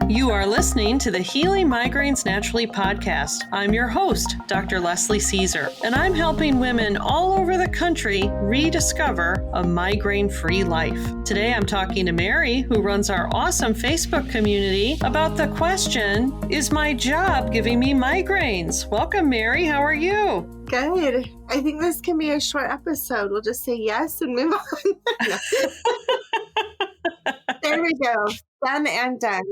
You are listening to the Healing Migraines Naturally podcast. I'm your host, Dr. Leslie Caesar, and I'm helping women all over the country rediscover a migraine-free life. Today, I'm talking to Mary, who runs our awesome Facebook community, about the question, is my job giving me migraines? Welcome, Mary. How are you? Good. I think this can be a short episode. We'll just say yes and move on. There we go. Done and done.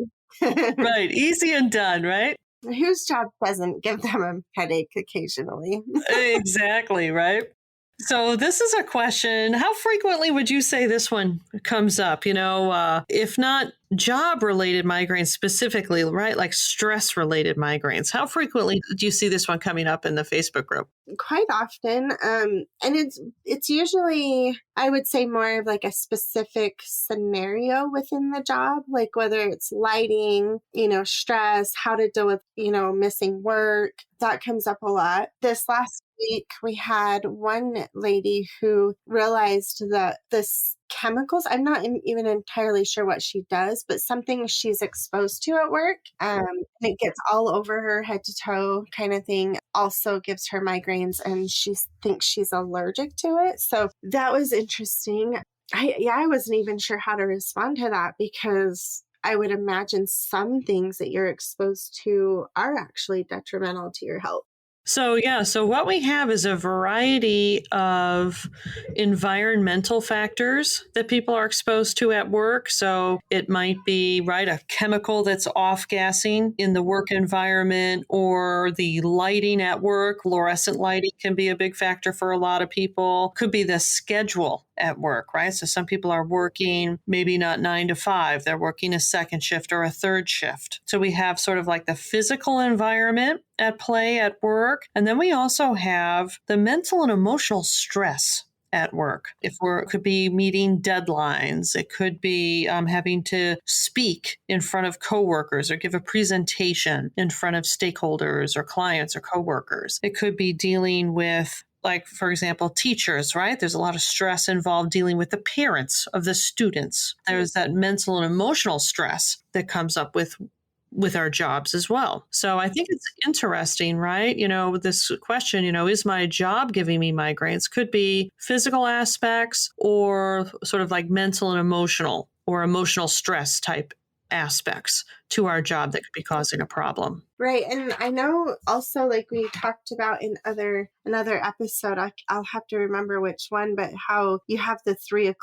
Right. Easy and done, right? Whose job doesn't give them a headache occasionally? Exactly, right? So this is a question. How frequently would you say this one comes up? If not job-related migraines specifically, right? Like stress-related migraines. How frequently do you see this one coming up in the Facebook group? Quite often. And it's usually, I would say, more of like a specific scenario within the job, like whether it's lighting, stress, how to deal with, missing work. That comes up a lot. This last week, we had one lady who realized that this chemicals, I'm not even entirely sure what she does, but something she's exposed to at work, and it gets all over her head to toe kind of thing, also gives her migraines, and she thinks she's allergic to it. So that was interesting. I wasn't even sure how to respond to that, because I would imagine some things that you're exposed to are actually detrimental to your health. So what we have is a variety of environmental factors that people are exposed to at work. So it might be, right, a chemical that's off-gassing in the work environment, or the lighting at work. Fluorescent lighting can be a big factor for a lot of people. Could be the schedule at work, right? So some people are working maybe not 9 to 5. They're working a second shift or a third shift. So we have sort of like the physical environment at play at work. And then we also have the mental and emotional stress at work. It could be meeting deadlines. It could be having to speak in front of coworkers or give a presentation in front of stakeholders or clients or coworkers. It could be dealing with, like, for example, teachers, right? There's a lot of stress involved dealing with the parents of the students. There's that mental and emotional stress that comes up with our jobs as well. So I think it's interesting, right? With this question, is my job giving me migraines? Could be physical aspects or sort of like mental and emotional or emotional stress type aspects to our job that could be causing a problem. Right. And I know also, like we talked about in another episode, I'll have to remember which one, but how you have the 3:00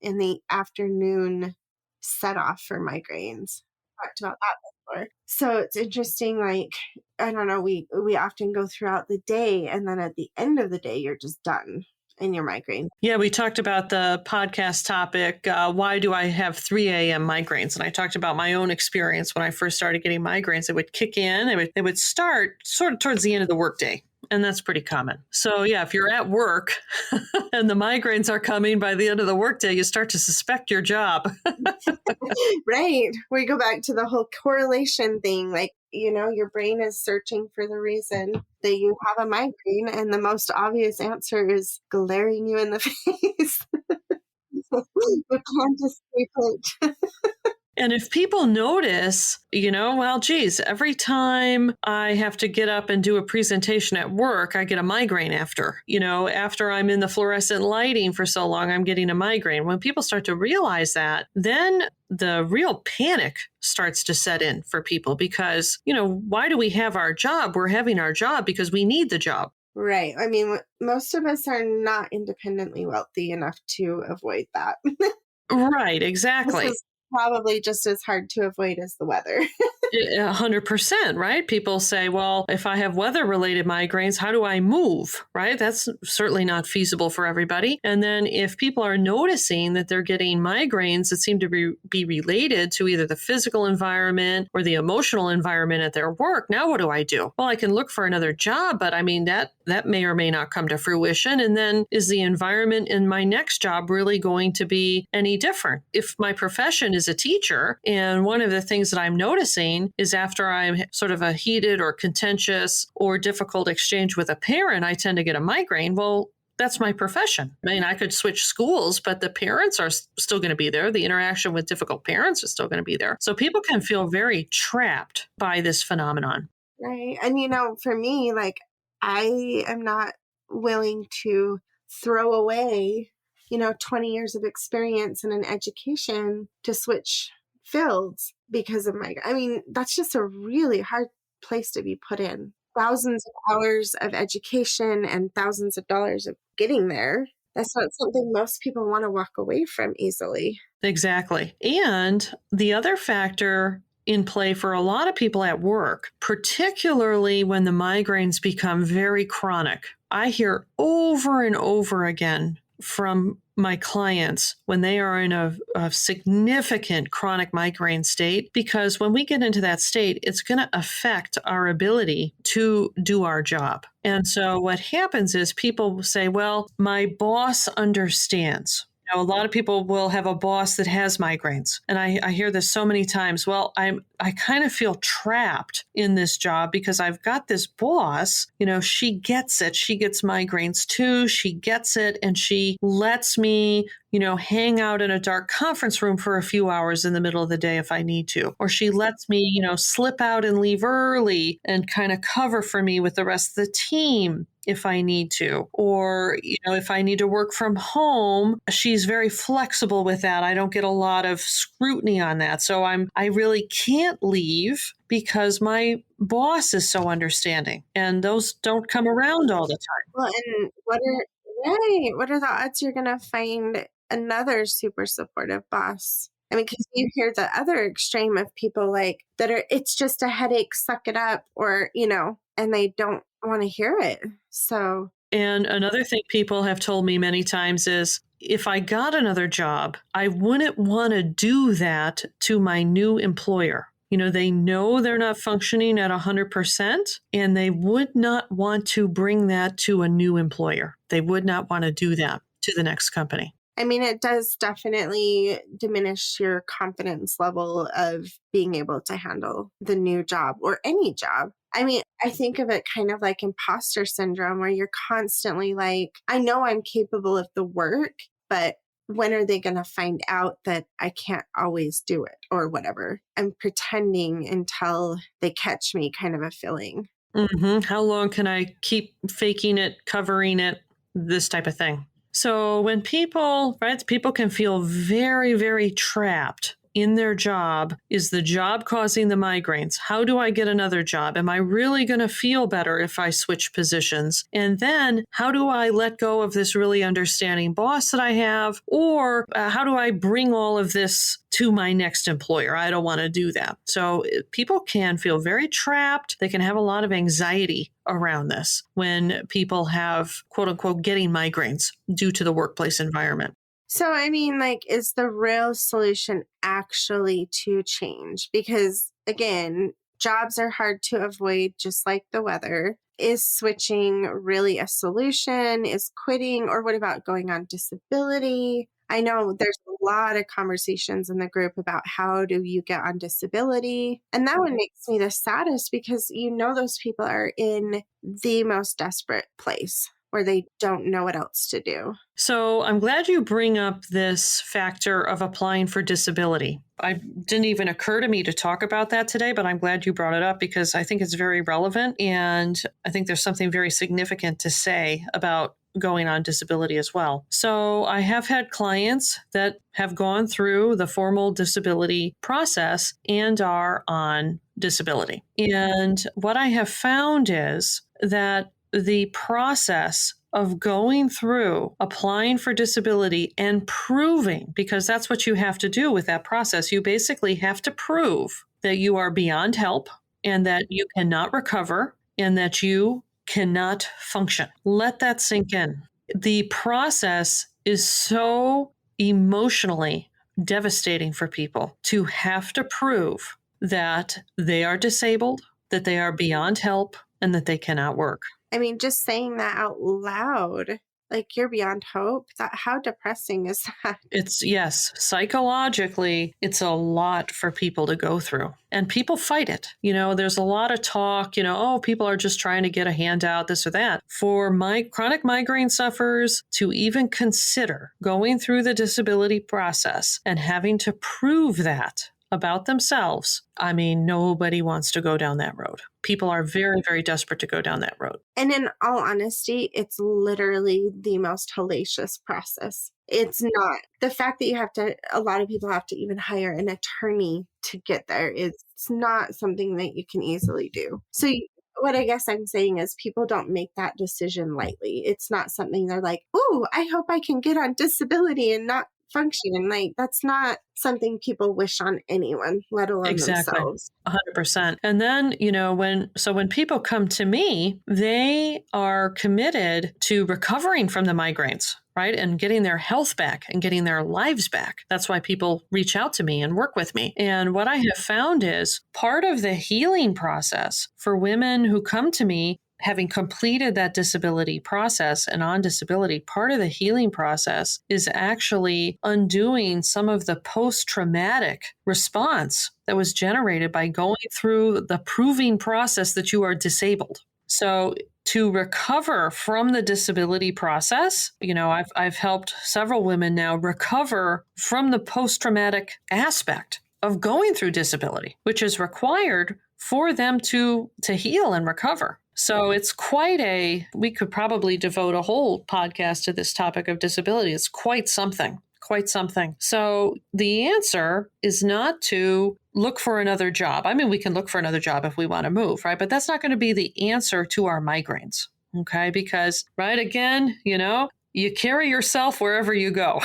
in the afternoon set off for migraines. Talked about that before. So it's interesting, like, I don't know, we often go throughout the day, and then at the end of the day, you're just done in your migraine. Yeah, we talked about the podcast topic, why do I have 3 a.m. migraines? And I talked about my own experience when I first started getting migraines. It would kick in, it would start sort of towards the end of the workday. And that's pretty common. So yeah, if you're at work and the migraines are coming by the end of the workday, you start to suspect your job. Right. We go back to the whole correlation thing. Like, your brain is searching for the reason that you have a migraine, and the most obvious answer is glaring you in the face. You can't escape it. And if people notice, well, geez, every time I have to get up and do a presentation at work, I get a migraine after. After I'm in the fluorescent lighting for so long, I'm getting a migraine. When people start to realize that, then the real panic starts to set in for people, because, why do we have our job? We're having our job because we need the job. Right. I mean, most of us are not independently wealthy enough to avoid that. Right, exactly. This is probably just as hard to avoid as the weather. 100%, right? People say, well, if I have weather-related migraines, how do I move, right? That's certainly not feasible for everybody. And then if people are noticing that they're getting migraines that seem to be related to either the physical environment or the emotional environment at their work, now what do I do? Well, I can look for another job, but I mean, that may or may not come to fruition. And then is the environment in my next job really going to be any different? If my profession is a teacher, and one of the things that I'm noticing is after I'm sort of a heated or contentious or difficult exchange with a parent, I tend to get a migraine. Well, that's my profession. I mean, I could switch schools, but the parents are still going to be there. The interaction with difficult parents is still going to be there. So people can feel very trapped by this phenomenon. Right. And, for me, like, I am not willing to throw away, 20 years of experience in an education to switch fields because of I mean, that's just a really hard place to be put in. Thousands of hours of education and thousands of dollars of getting there. That's not something most people want to walk away from easily. Exactly. And the other factor in play for a lot of people at work, particularly when the migraines become very chronic, I hear over and over again from my clients when they are in a significant chronic migraine state, because when we get into that state, it's going to affect our ability to do our job. And so what happens is people say, well, my boss understands. A lot of people will have a boss that has migraines. And I hear this so many times. Well, I kind of feel trapped in this job because I've got this boss, she gets it. She gets migraines too. She gets it. And she lets me, hang out in a dark conference room for a few hours in the middle of the day if I need to. Or she lets me, slip out and leave early and kind of cover for me with the rest of the team if I need to. Or, if I need to work from home, she's very flexible with that. I don't get a lot of scrutiny on that. So I really can't leave because my boss is so understanding. And those don't come around all the time. Well, and what are the odds you're going to find another super supportive boss? I mean, because you hear the other extreme of people like that it's just a headache, suck it up, or, and they don't want to hear it. So. And another thing people have told me many times is if I got another job, I wouldn't want to do that to my new employer. They know they're not functioning at 100%, and they would not want to bring that to a new employer. They would not want to do that to the next company. I mean, it does definitely diminish your confidence level of being able to handle the new job or any job. I mean, I think of it kind of like imposter syndrome, where you're constantly like, I know I'm capable of the work, but when are they going to find out that I can't always do it or whatever? I'm pretending until they catch me, kind of a feeling. Mm-hmm. How long can I keep faking it, covering it, this type of thing? So when people can feel very, very trapped in their job. Is the job causing the migraines? How do I get another job? Am I really going to feel better if I switch positions? And then how do I let go of this really understanding boss that I have? Or how do I bring all of this to my next employer? I don't want to do that. So people can feel very trapped. They can have a lot of anxiety around this when people have, quote unquote, getting migraines due to the workplace environment. So, I mean, like, is the real solution actually to change? Because again, jobs are hard to avoid, just like the weather. Is switching really a solution? Is quitting? Or what about going on disability? I know there's a lot of conversations in the group about how do you get on disability. And that one makes me the saddest because those people are in the most desperate place where they don't know what else to do. So I'm glad you bring up this factor of applying for disability. It didn't even occur to me to talk about that today, but I'm glad you brought it up because I think it's very relevant. And I think there's something very significant to say about going on disability as well. So I have had clients that have gone through the formal disability process and are on disability. And what I have found is that the process of going through applying for disability and proving, because that's what you have to do with that process. You basically have to prove that you are beyond help and that you cannot recover and that you cannot function. Let that sink in. The process is so emotionally devastating for people to have to prove that they are disabled, that they are beyond help, and that they cannot work. I mean, just saying that out loud like you're beyond hope. That how depressing is that? It's, yes, psychologically, it's a lot for people to go through. And people fight it. There's a lot of talk, oh, people are just trying to get a handout, this or that. For my chronic migraine sufferers to even consider going through the disability process and having to prove that about themselves, I mean, nobody wants to go down that road. People are very, very desperate to go down that road. And in all honesty, it's literally the most hellacious process. It's not. The fact that a lot of people have to even hire an attorney to get there, it's not something that you can easily do. So what I guess I'm saying is people don't make that decision lightly. It's not something they're like, oh, I hope I can get on disability and not function. Like, that's not something people wish on anyone, let alone Exactly. themselves. 100%. And then, when people come to me, they are committed to recovering from the migraines, right? And getting their health back and getting their lives back. That's why people reach out to me and work with me. And what I have found is part of the healing process for women who come to me having completed that disability process and on disability, part of the healing process is actually undoing some of the post-traumatic response that was generated by going through the proving process that you are disabled. So to recover from the disability process, I've helped several women now recover from the post-traumatic aspect of going through disability, which is required for them to heal and recover. So it's we could probably devote a whole podcast to this topic of disability. It's quite something. So the answer is not to look for another job. I mean, we can look for another job if we want to move, right? But that's not going to be the answer to our migraines, okay? Because, right, again, you carry yourself wherever you go.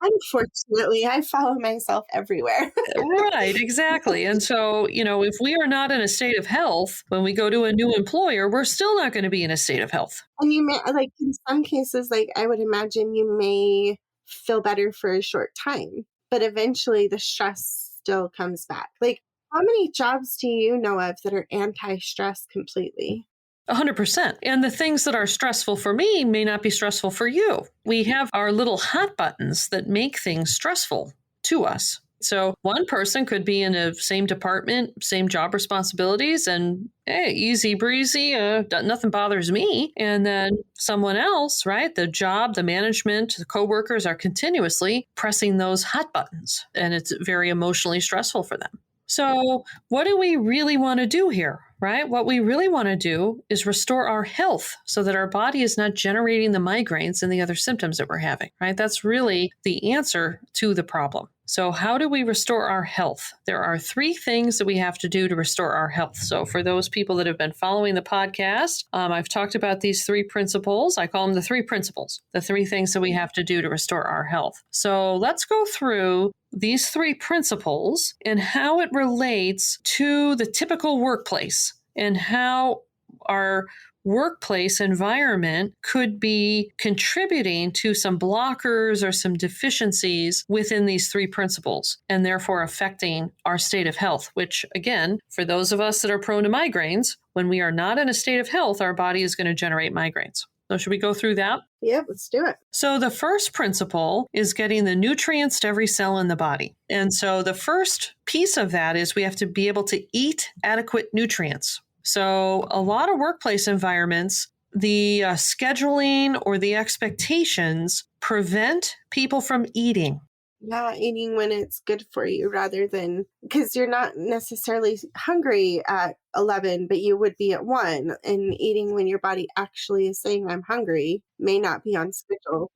Unfortunately, I follow myself everywhere. Right, exactly. And so, if we are not in a state of health, when we go to a new employer, we're still not going to be in a state of health. And you may, like, in some cases, like, I would imagine you may feel better for a short time, but eventually the stress still comes back. Like, how many jobs do you know of that are anti-stress completely? 100%. And the things that are stressful for me may not be stressful for you. We have our little hot buttons that make things stressful to us. So one person could be in the same department, same job responsibilities, and hey, easy breezy, nothing bothers me. And then someone else, right? The job, the management, the coworkers are continuously pressing those hot buttons, and it's very emotionally stressful for them. So what do we really want to do here? Right? What we really want to do is restore our health so that our body is not generating the migraines and the other symptoms that we're having, right? That's really the answer to the problem. So how do we restore our health? There are 3 things that we have to do to restore our health. So for those people that have been following the podcast, I've talked about these 3 principles. I call them the 3 principles, the 3 things that we have to do to restore our health. So let's go through these 3 principles and how it relates to the typical workplace and how our workplace environment could be contributing to some blockers or some deficiencies within these 3 principles and therefore affecting our state of health, which again, for those of us that are prone to migraines, when we are not in a state of health, our body is going to generate migraines. So should we go through that? Yeah, let's do it. So the first principle is getting the nutrients to every cell in the body. And so the first piece of that is we have to be able to eat adequate nutrients. So a lot of workplace environments, the scheduling or the expectations prevent people from eating. Yeah, eating when it's good for you rather than, because you're not necessarily hungry at 11, but you would be at 1, and eating when your body actually is saying I'm hungry may not be on schedule.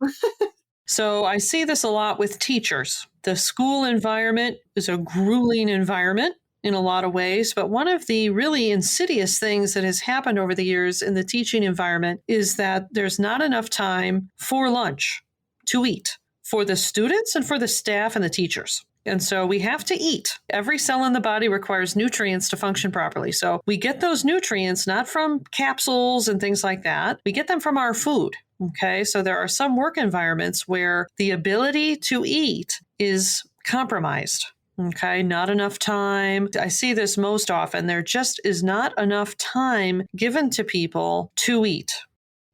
So I see this a lot with teachers. The school environment is a grueling environment in a lot of ways, but one of the really insidious things that has happened over the years in the teaching environment is that there's not enough time for lunch to eat for the students and for the staff and the teachers. And so we have to eat. Every cell in the body requires nutrients to function properly. So we get those nutrients not from capsules and things like that. We get them from our food. Okay, so there are some work environments where the ability to eat is compromised. Okay, not enough time. I see this most often. There just is not enough time given to people to eat.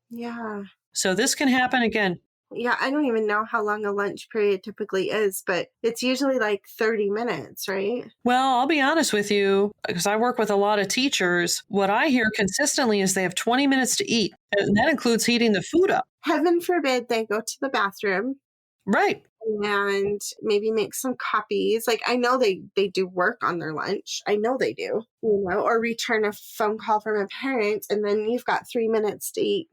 Yeah. So this can happen again. Yeah, I don't even know how long a lunch period typically is, but it's usually like 30 minutes, right? Well, I'll be honest with you, because I work with a lot of teachers. What I hear consistently is they have 20 minutes to eat, and that includes heating the food up. Heaven forbid they go to the bathroom Right. and maybe make some copies. Like I know they do work on their lunch. I know they do, or return a phone call from a parent and then you've got 3 minutes to eat.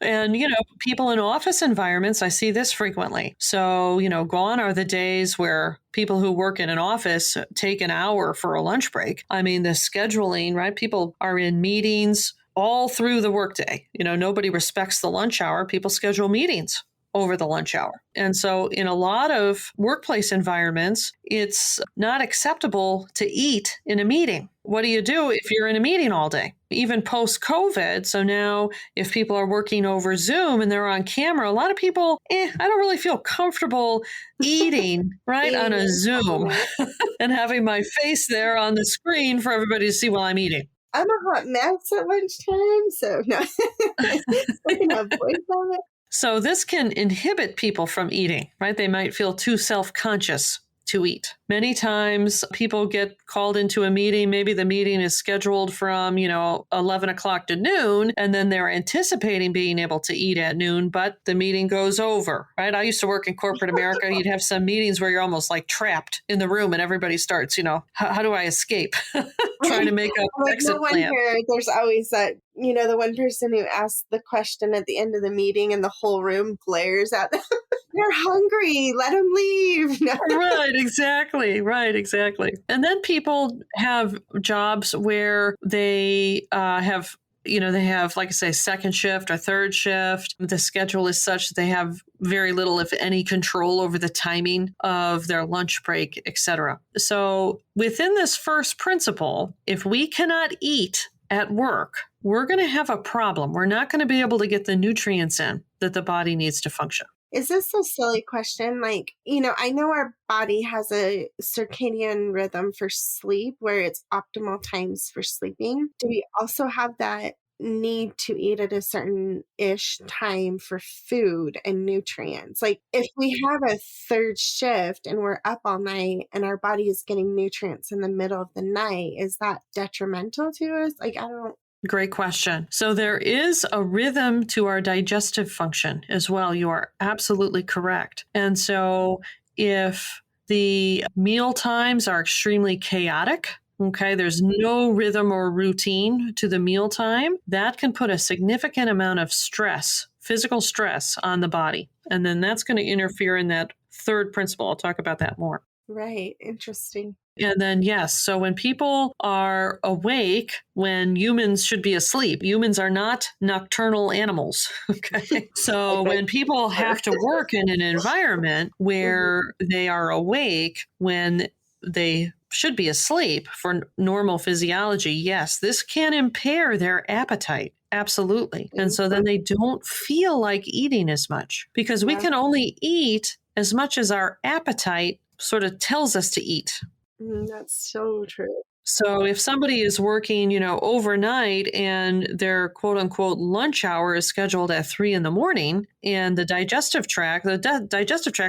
And, people in office environments, I see this frequently. So, gone are the days where people who work in an office take an hour for a lunch break. I mean, the scheduling, right? People are in meetings all through the workday. Nobody respects the lunch hour. People schedule meetings over the lunch hour. And so in a lot of workplace environments, it's not acceptable to eat in a meeting. What do you do if you're in a meeting all day? Even post COVID. So now if people are working over Zoom and they're on camera, a lot of people, I don't really feel comfortable eating right on a Zoom and having my face there on the screen for everybody to see while I'm eating. I'm a hot mess at lunchtime, so no, I can avoid that. So this can inhibit people from eating, right? They might feel too self-conscious to eat. Many times people get called into a meeting. Maybe the meeting is scheduled from, 11 o'clock to noon, and then they're anticipating being able to eat at noon, but the meeting goes over, right? I used to work in corporate America. You'd have some meetings where you're almost like trapped in the room and everybody starts, how do I escape? Trying to make a exit plan. There's always that, the one person who asks the question at the end of the meeting and the whole room glares at them. They're hungry. Let them leave. No. Right, exactly. Right, exactly. And then people have jobs where they have, like I say, second shift or third shift. The schedule is such that they have very little, if any, control over the timing of their lunch break, etc. So within this first principle, if we cannot eat at work, we're going to have a problem. We're not going to be able to get the nutrients in that the body needs to function. Is this a silly question? Like, I know our body has a circadian rhythm for sleep where it's optimal times for sleeping. Do we also have that need to eat at a certain-ish time for food and nutrients? Like, if we have a third shift and we're up all night and our body is getting nutrients in the middle of the night, is that detrimental to us? Like, I don't. Great question. So there is a rhythm to our digestive function as well. You are absolutely correct. And so if the meal times are extremely chaotic, okay, there's no rhythm or routine to the meal time, that can put a significant amount of stress, physical stress on the body. And then that's going to interfere in that third principle. I'll talk about that more. Right. Interesting. And then, yes, so when people are awake, when humans should be asleep, humans are not nocturnal animals. Okay. So when people have to work in an environment where they are awake when they should be asleep for normal physiology, yes, this can impair their appetite. Absolutely. And so then they don't feel like eating as much because we can only eat as much as our appetite sort of tells us to eat. That's so true. So if somebody is working, overnight and their quote unquote lunch hour is scheduled at 3 a.m. and the digestive tract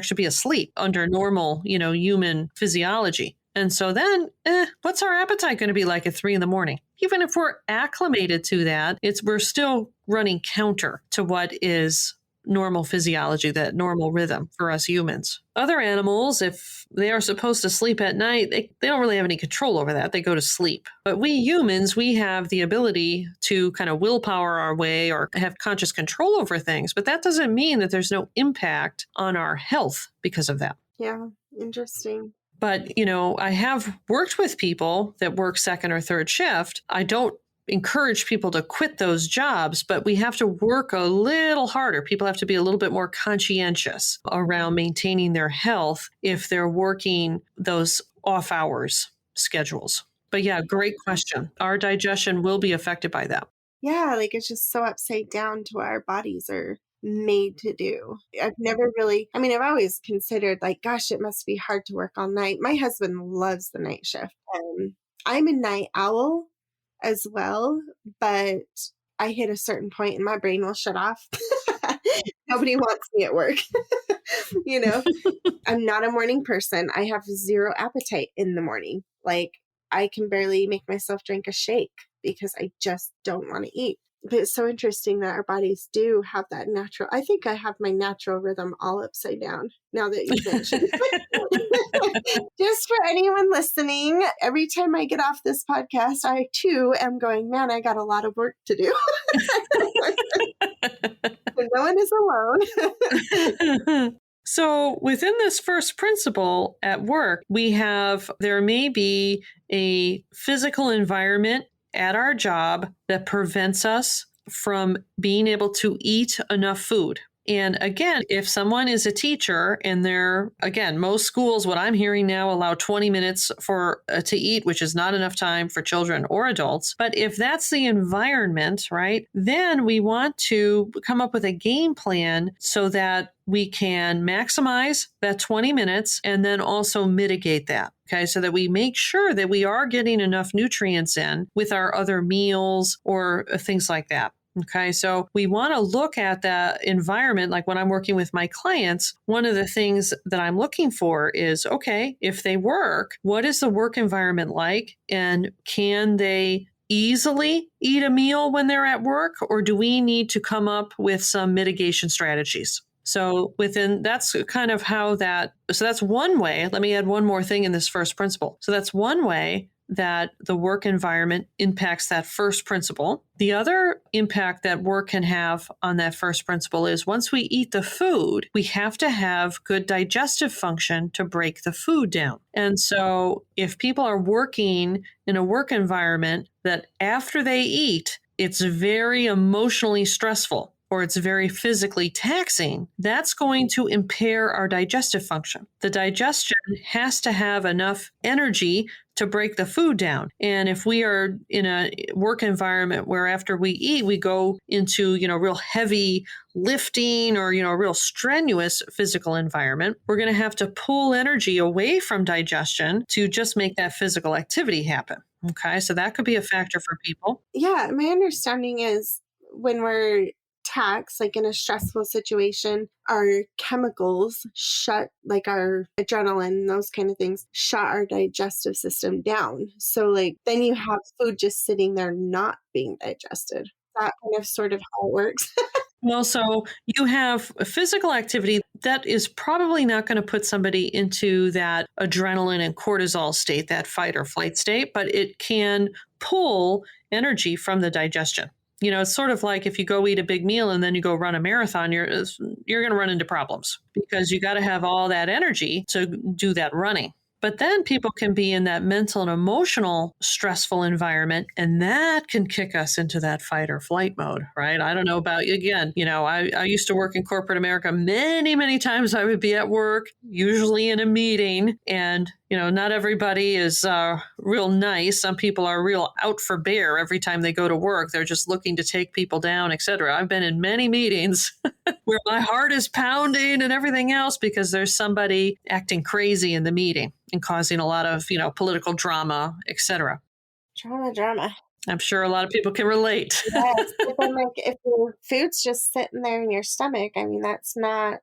should be asleep under normal, human physiology. And so then, what's our appetite going to be like at 3 a.m? Even if we're acclimated to that, we're still running counter to what is normal physiology, that normal rhythm for us humans. Other animals, if they are supposed to sleep at night, they don't really have any control over that. They go to sleep. But we humans, we have the ability to kind of willpower our way or have conscious control over things. But that doesn't mean that there's no impact on our health because of that. Yeah, interesting. But, I have worked with people that work second or third shift. I don't encourage people to quit those jobs, but we have to work a little harder. People have to be a little bit more conscientious around maintaining their health if they're working those off hours schedules. But yeah, great question. Our digestion will be affected by that. Yeah, like it's just so upside down to what our bodies are made to do. I've always considered like, gosh, it must be hard to work all night. My husband loves the night shift. I'm a night owl as well, but I hit a certain point and my brain will shut off. Nobody wants me at work. you know, I'm not a morning person. I have zero appetite in the morning. Like, I can barely make myself drink a shake because I just don't want to eat. But it's so interesting that our bodies do have that natural. I think I have my natural rhythm all upside down now that you've mentioned. Just for anyone listening, every time I get off this podcast, I too am going, man, I got a lot of work to do. No one is alone. So within this first principle at work, there may be a physical environment at our job that prevents us from being able to eat enough food. And again, if someone is a teacher and most schools, what I'm hearing now, allow 20 minutes to eat, which is not enough time for children or adults. But if that's the environment, right, then we want to come up with a game plan so that we can maximize that 20 minutes and then also mitigate that. Okay, so that we make sure that we are getting enough nutrients in with our other meals or things like that. Okay, so we want to look at that environment. Like when I'm working with my clients, one of the things that I'm looking for is, okay, if they work, what is the work environment like? And can they easily eat a meal when they're at work? Or do we need to come up with some mitigation strategies? So that's kind of so that's one way. Let me add one more thing in this first principle. So that's one way that the work environment impacts that first principle. The other impact that work can have on that first principle is once we eat the food, we have to have good digestive function to break the food down. And so if people are working in a work environment that after they eat, it's very emotionally stressful, or it's very physically taxing, that's going to impair our digestive function. The digestion has to have enough energy to break the food down. And if we are in a work environment where after we eat, we go into, real heavy lifting or, a real strenuous physical environment, we're going to have to pull energy away from digestion to just make that physical activity happen. Okay, so that could be a factor for people. Yeah, my understanding is when we're taxed, like in a stressful situation, our chemicals shut, like our adrenaline, those kind of things, shut our digestive system down. So like then you have food just sitting there not being digested. That kind of sort of how it works. Well, so you have a physical activity that is probably not going to put somebody into that adrenaline and cortisol state, that fight or flight state, but it can pull energy from the digestion. It's sort of like if you go eat a big meal and then you go run a marathon, you're going to run into problems because you got to have all that energy to do that running. But then people can be in that mental and emotional stressful environment, and that can kick us into that fight or flight mode, right? I don't know about you. Again, I used to work in corporate America. Many, many times I would be at work, usually in a meeting, and not everybody is real nice. Some people are real out for bear every time they go to work. They're just looking to take people down, etc. I've been in many meetings where my heart is pounding and everything else because there's somebody acting crazy in the meeting and causing a lot of, political drama, etc. Drama. I'm sure a lot of people can relate. Yes, but then like if your food's just sitting there in your stomach, I mean, that's not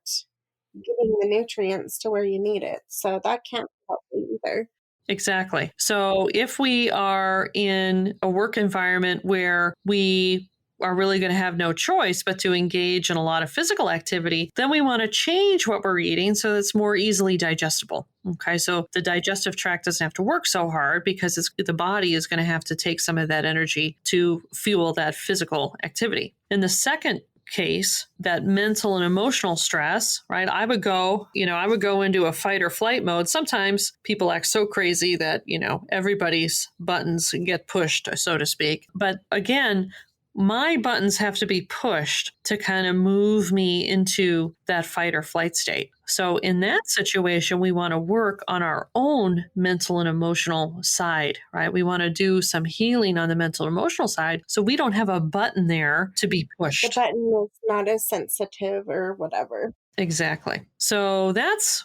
getting the nutrients to where you need it. So that can't help you either. Exactly. So if we are in a work environment where we are really going to have no choice but to engage in a lot of physical activity, then we want to change what we're eating so it's more easily digestible. Okay, so the digestive tract doesn't have to work so hard because the body is going to have to take some of that energy to fuel that physical activity. In the second case, that mental and emotional stress, right? I would go into a fight or flight mode. Sometimes people act so crazy that, everybody's buttons get pushed, so to speak. But again, my buttons have to be pushed to kind of move me into that fight or flight state. So in that situation, we want to work on our own mental and emotional side, right? We want to do some healing on the mental and emotional side so we don't have a button there to be pushed. The button is not as sensitive or whatever. Exactly. So that's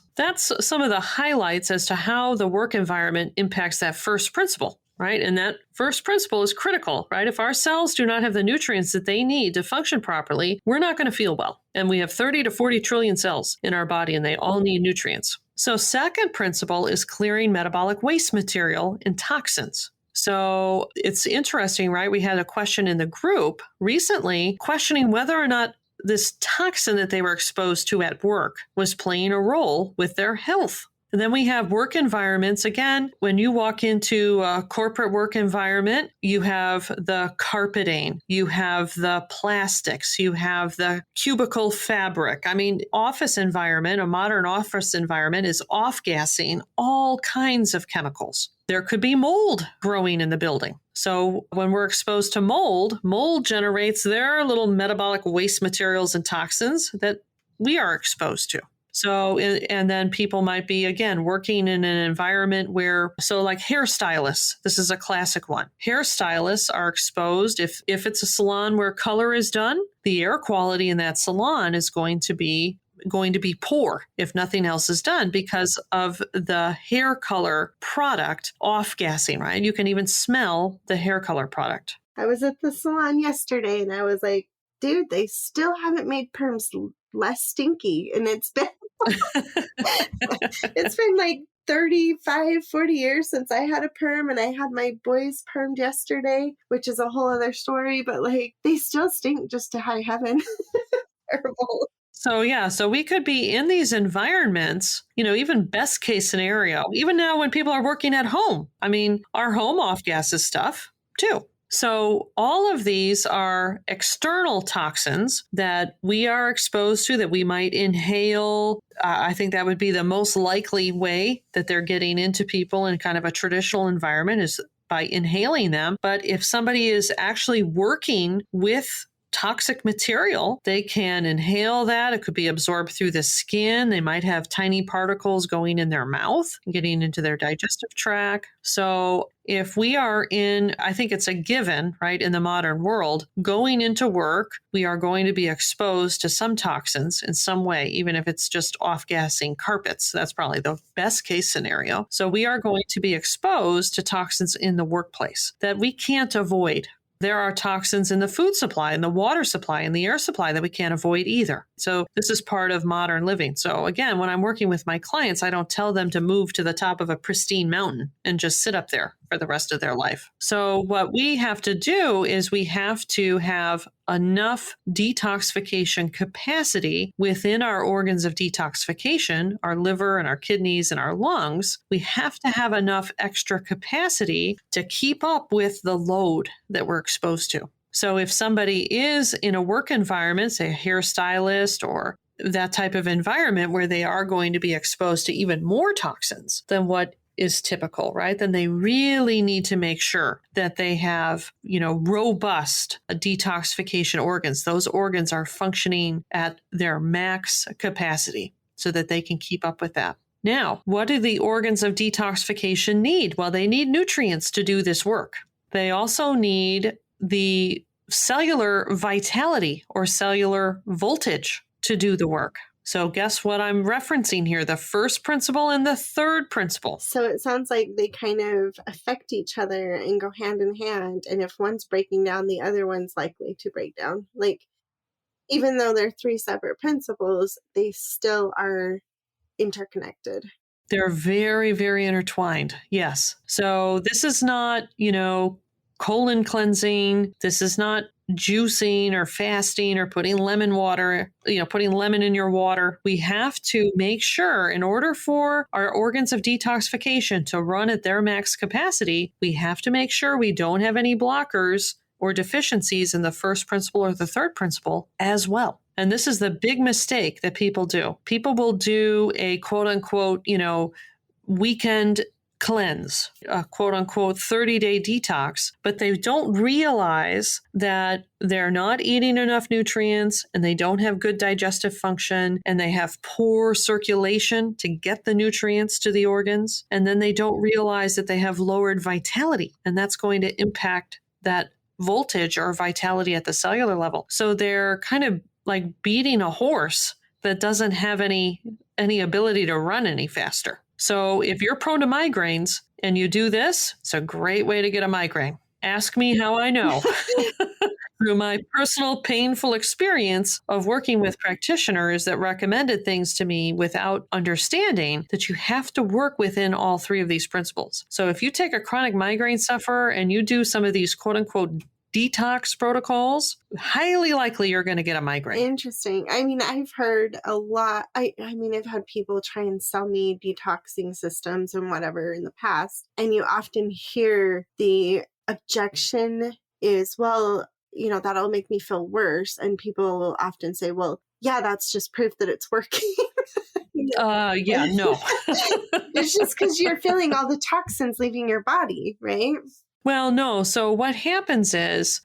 some of the highlights as to how the work environment impacts that first principle. right? And that first principle is critical, right? If our cells do not have the nutrients that they need to function properly, we're not going to feel well. And we have 30 to 40 trillion cells in our body, and they all need nutrients. So, second principle is clearing metabolic waste material and toxins. So it's interesting, right? We had a question in the group recently questioning whether or not this toxin that they were exposed to at work was playing a role with their health. And then we have work environments. Again, when you walk into a corporate work environment, you have the carpeting, you have the plastics, you have the cubicle fabric. I mean, office environment, a modern office environment is off-gassing all kinds of chemicals. There could be mold growing in the building. So when we're exposed to mold, mold generates their little metabolic waste materials and toxins that we are exposed to. So, and then people might be, again, working in an environment where, so like hairstylists, this is a classic one. Hairstylists are exposed, if it's a salon where color is done, the air quality in that salon is going to be poor if nothing else is done because of the hair color product off-gassing, right? You can even smell the hair color product. I was at the salon yesterday and I was like, dude, they still haven't made perms less stinky. And it's been it's been like 35, 40 years since I had a perm, and I had my boys permed yesterday, which is a whole other story, but like they still stink just to high heaven. Terrible. So we could be in these environments, even best case scenario, even now when people are working at home. I mean, our home off gases stuff too. So all of these are external toxins that we are exposed to, that we might inhale. I think that would be the most likely way that they're getting into people in kind of a traditional environment is by inhaling them. But if somebody is actually working with toxic material, they can inhale that. It could be absorbed through the skin. They might have tiny particles going in their mouth, getting into their digestive tract. So if we are I think it's a given, right, in the modern world, going into work, we are going to be exposed to some toxins in some way, even if it's just off-gassing carpets. That's probably the best case scenario. So we are going to be exposed to toxins in the workplace that we can't avoid. There are toxins in the food supply, in the water supply, in the air supply that we can't avoid either. So this is part of modern living. So again, when I'm working with my clients, I don't tell them to move to the top of a pristine mountain and just sit up there for the rest of their life. So what we have to do is we have to have enough detoxification capacity within our organs of detoxification, our liver and our kidneys and our lungs. We have to have enough extra capacity to keep up with the load that we're exposed to. So if somebody is in a work environment, say a hairstylist or that type of environment where they are going to be exposed to even more toxins than what is typical, right? Then they really need to make sure that they have, robust detoxification organs. Those organs are functioning at their max capacity so that they can keep up with that. Now, what do the organs of detoxification need? Well, they need nutrients to do this work. They also need the cellular vitality or cellular voltage to do the work. So guess what I'm referencing here? The first principle and the third principle. So it sounds like they kind of affect each other and go hand in hand. And if one's breaking down, the other one's likely to break down. Like, even though they're three separate principles, they still are interconnected. They're very, very intertwined. Yes. So this is not, colon cleansing. This is not juicing or fasting or putting lemon in your water. We have to make sure, in order for our organs of detoxification to run at their max capacity, we have to make sure we don't have any blockers or deficiencies in the first principle or the third principle as well. And this is the big mistake that people do. People will do a quote unquote, weekend cleanse, a quote unquote 30-day detox, but they don't realize that they're not eating enough nutrients and they don't have good digestive function and they have poor circulation to get the nutrients to the organs. And then they don't realize that they have lowered vitality, and that's going to impact that voltage or vitality at the cellular level. So they're kind of like beating a horse that doesn't have any ability to run any faster. So if you're prone to migraines and you do this, it's a great way to get a migraine. Ask me how I know. Through my personal painful experience of working with practitioners that recommended things to me without understanding that you have to work within all three of these principles. So if you take a chronic migraine sufferer and you do some of these quote unquote detox protocols, highly likely you're going to get a migraine. Interesting. I mean, I've heard a lot. I mean, I've had people try and sell me detoxing systems and whatever in the past. And you often hear the objection is, well, that'll make me feel worse. And people will often say, well, yeah, that's just proof that it's working. Yeah, no. It's just because you're feeling all the toxins leaving your body, right? Well, no. So what happens is,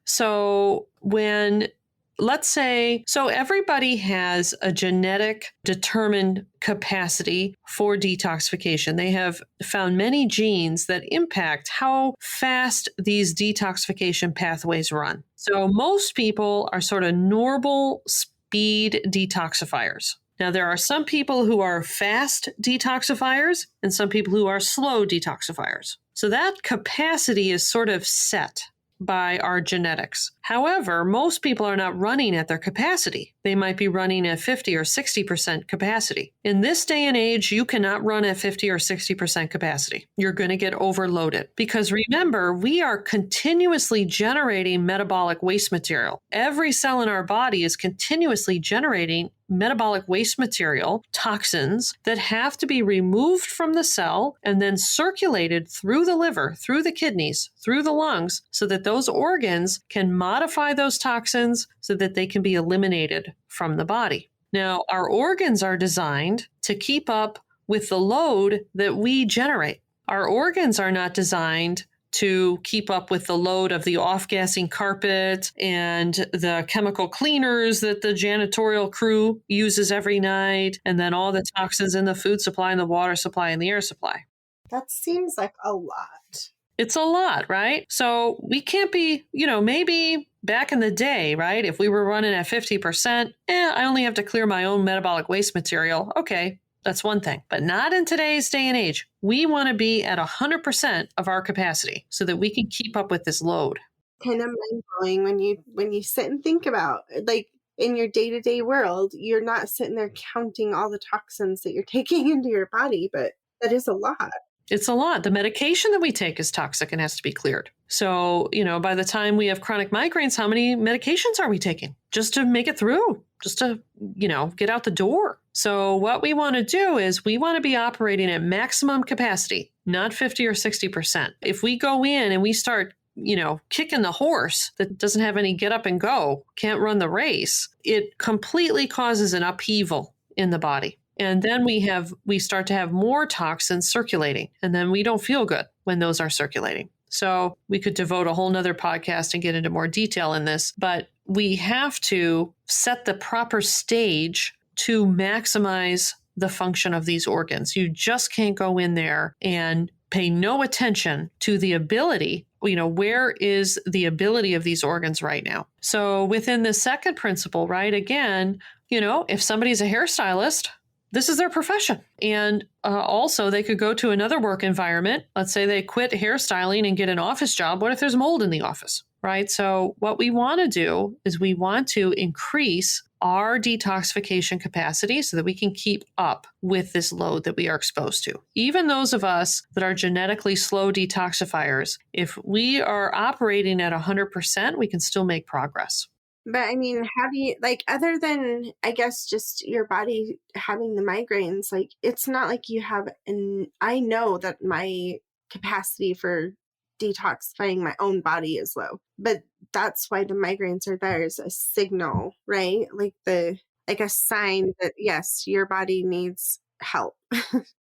let's say, everybody has a genetic determined capacity for detoxification. They have found many genes that impact how fast these detoxification pathways run. So most people are sort of normal speed detoxifiers. Now, there are some people who are fast detoxifiers and some people who are slow detoxifiers. So that capacity is sort of set by our genetics. However, most people are not running at their capacity. They might be running at 50 or 60% capacity. In this day and age, you cannot run at 50 or 60% capacity. You're going to get overloaded. Because remember, we are continuously generating metabolic waste material. Every cell in our body is continuously generating metabolic waste material, toxins that have to be removed from the cell and then circulated through the liver, through the kidneys, through the lungs, so that those organs can modify those toxins so that they can be eliminated from the body. Now, our organs are designed to keep up with the load that we generate. Our organs are not designed to keep up with the load of the off-gassing carpet and the chemical cleaners that the janitorial crew uses every night, and then all the toxins in the food supply and the water supply and the air supply. That seems like a lot. It's a lot, right? So we can't be, maybe back in the day, right? If we were running at 50%, I only have to clear my own metabolic waste material. Okay. That's one thing, but not in today's day and age. We want to be at 100% of our capacity so that we can keep up with this load. Kind of mind-blowing when you sit and think about, like, in your day-to-day world, you're not sitting there counting all the toxins that you're taking into your body, but that is a lot. It's a lot. The medication that we take is toxic and has to be cleared. So, by the time we have chronic migraines, how many medications are we taking just to make it through, just to, get out the door? So what we want to do is we want to be operating at maximum capacity, not 50 or 60%. If we go in and we start, kicking the horse that doesn't have any get up and go, can't run the race, it completely causes an upheaval in the body. And then we start to have more toxins circulating, and then we don't feel good when those are circulating. So we could devote a whole nother podcast and get into more detail in this, but we have to set the proper stage to maximize the function of these organs. You just can't go in there and pay no attention to the ability, where is the ability of these organs right now? So within the second principle, right, again, if somebody's a hairstylist, this is their profession. And also they could go to another work environment. Let's say they quit hairstyling and get an office job. What if there's mold in the office, right? So what we want to do is we want to increase our detoxification capacity so that we can keep up with this load that we are exposed to. Even those of us that are genetically slow detoxifiers, if we are operating at 100%, we can still make progress. But I mean, have you, like, other than, I guess, just your body having the migraines, like, it's not like you have, I know that my capacity for detoxifying my own body is low, but that's why the migraines are there, as a signal, right? Like a sign that, yes, your body needs help.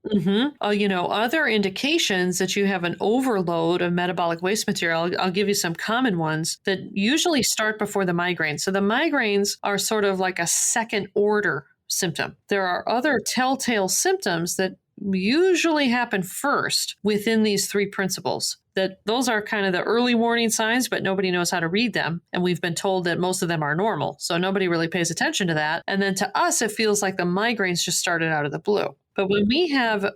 Mm-hmm. Other indications that you have an overload of metabolic waste material, I'll give you some common ones that usually start before the migraine. So the migraines are sort of like a second order symptom. There are other telltale symptoms that usually happen first within these three principles. That those are kind of the early warning signs, but nobody knows how to read them. And we've been told that most of them are normal. So nobody really pays attention to that. And then to us, it feels like the migraines just started out of the blue. But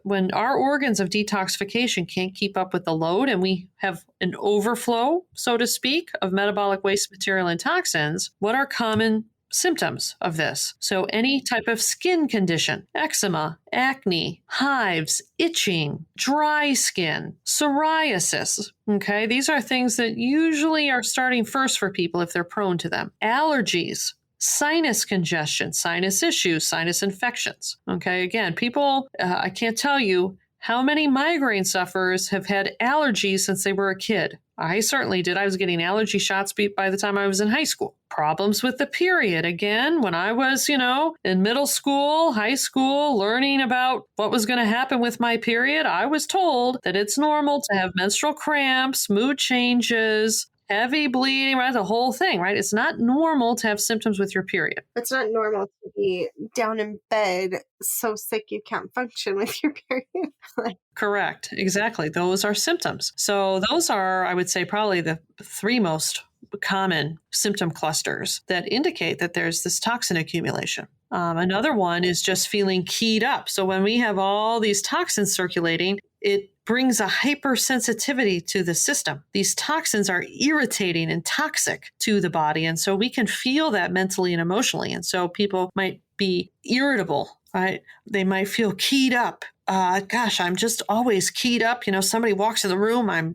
when our organs of detoxification can't keep up with the load and we have an overflow, so to speak, of metabolic waste material and toxins, what are common symptoms of this? So any type of skin condition, eczema, acne, hives, itching, dry skin, psoriasis. Okay, these are things that usually are starting first for people if they're prone to them. Allergies, sinus congestion, sinus issues, sinus infections. Okay, again, people, I can't tell you how many migraine sufferers have had allergies since they were a kid. I certainly did. I was getting allergy shots by the time I was in high school. Problems with the period. Again, when I was, in middle school, high school, learning about what was going to happen with my period, I was told that it's normal to have menstrual cramps, mood changes, heavy bleeding, right? The whole thing, right? It's not normal to have symptoms with your period. It's not normal to be down in bed so sick you can't function with your period. Correct. Exactly. Those are symptoms. So those are, I would say, probably the three most common symptom clusters that indicate that there's this toxin accumulation. Another one is just feeling keyed up. So when we have all these toxins circulating, it brings a hypersensitivity to the system. These toxins are irritating and toxic to the body. And so we can feel that mentally and emotionally. And so people might be irritable, right? They might feel keyed up. Gosh, I'm just always keyed up. Somebody walks in the room, I'm,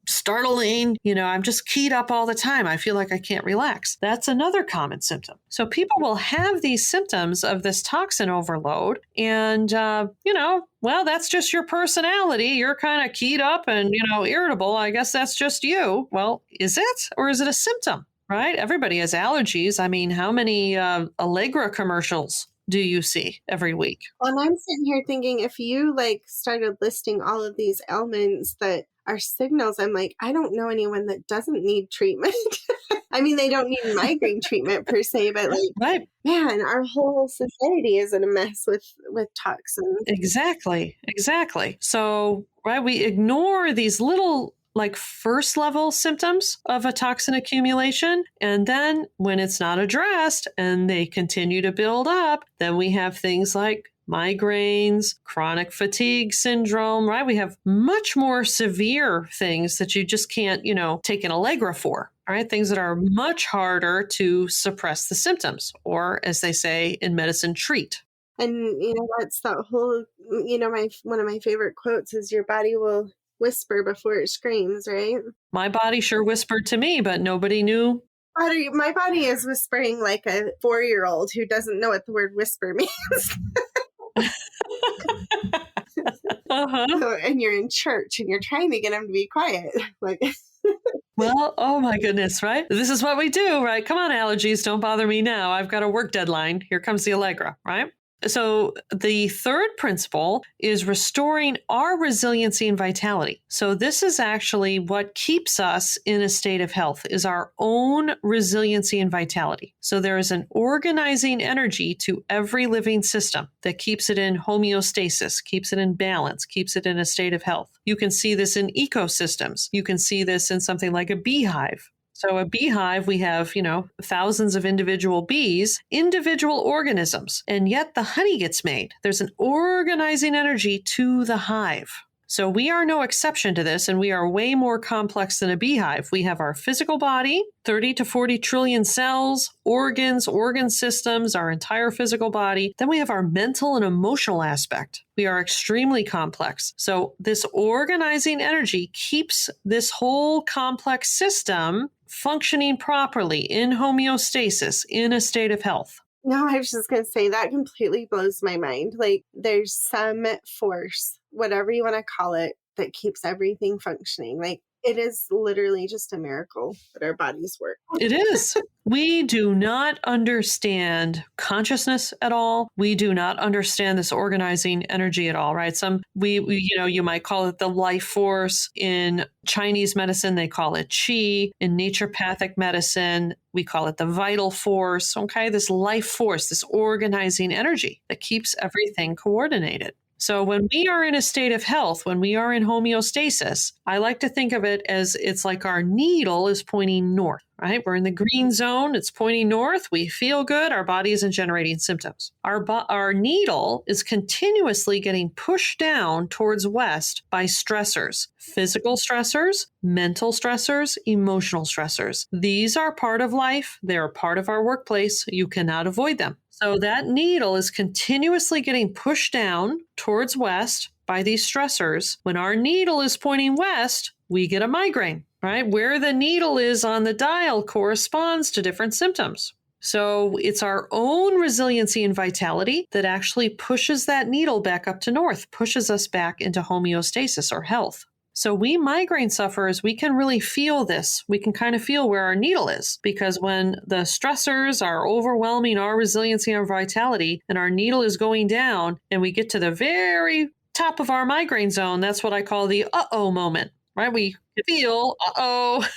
startling, I'm just keyed up all the time. I feel like I can't relax. That's another common symptom. So people will have these symptoms of this toxin overload and, well, that's just your personality. You're kind of keyed up and, irritable. I guess that's just you. Well, is it? Or is it a symptom, right? Everybody has allergies. I mean, how many Allegra commercials do you see every week? Well, and I'm sitting here thinking if you started listing all of these ailments that are signals, I'm like, I don't know anyone that doesn't need treatment. I mean, they don't need migraine treatment per se, but right. Man, our whole society is in a mess with toxins. Exactly. So, right, we ignore these little first level symptoms of a toxin accumulation. And then when it's not addressed and they continue to build up, then we have things like migraines, chronic fatigue syndrome, right? We have much more severe things that you just can't, take an Allegra for, right? Things that are much harder to suppress the symptoms, or as they say in medicine, treat. And, that's that whole, one of my favorite quotes is your body will whisper before it screams, right? My body sure whispered to me, but nobody knew. My body is whispering like a 4-year-old who doesn't know what the word whisper means. And you're in church and you're trying to get them to be quiet. Well, oh my goodness, right? This is what we do, right? Come on, allergies, don't bother me now. I've got a work deadline. Here comes the Allegra, right? So the third principle is restoring our resiliency and vitality. So this is actually what keeps us in a state of health, is our own resiliency and vitality. So there is an organizing energy to every living system that keeps it in homeostasis, keeps it in balance, keeps it in a state of health. You can see this in ecosystems. You can see this in something like a beehive. So a beehive, we have, thousands of individual bees, individual organisms, and yet the honey gets made. There's an organizing energy to the hive. So we are no exception to this, and we are way more complex than a beehive. We have our physical body, 30 to 40 trillion cells, organs, organ systems, our entire physical body. Then we have our mental and emotional aspect. We are extremely complex. So this organizing energy keeps this whole complex system functioning properly in homeostasis, in a state of health. No, I was just going to say that completely blows my mind. There's some force, whatever you want to call it, that keeps everything functioning. It is literally just a miracle that our bodies work. It is. We do not understand consciousness at all. We do not understand this organizing energy at all, right? You might call it the life force. In Chinese medicine, they call it qi. In naturopathic medicine, we call it the vital force. Okay, this life force, this organizing energy that keeps everything coordinated. So when we are in a state of health, when we are in homeostasis, I like to think of it as it's like our needle is pointing north, right? We're in the green zone, it's pointing north, we feel good, our body isn't generating symptoms. Our needle is continuously getting pushed down towards west by stressors, physical stressors, mental stressors, emotional stressors. These are part of life, they're part of our workplace, you cannot avoid them. So that needle is continuously getting pushed down towards west by these stressors. When our needle is pointing west, we get a migraine, right? Where the needle is on the dial corresponds to different symptoms. So it's our own resiliency and vitality that actually pushes that needle back up to north, pushes us back into homeostasis or health. So we migraine sufferers, we can really feel this. We can kind of feel where our needle is, because when the stressors are overwhelming our resiliency and our vitality and our needle is going down and we get to the very top of our migraine zone, that's what I call the uh-oh moment, right? We feel, uh-oh,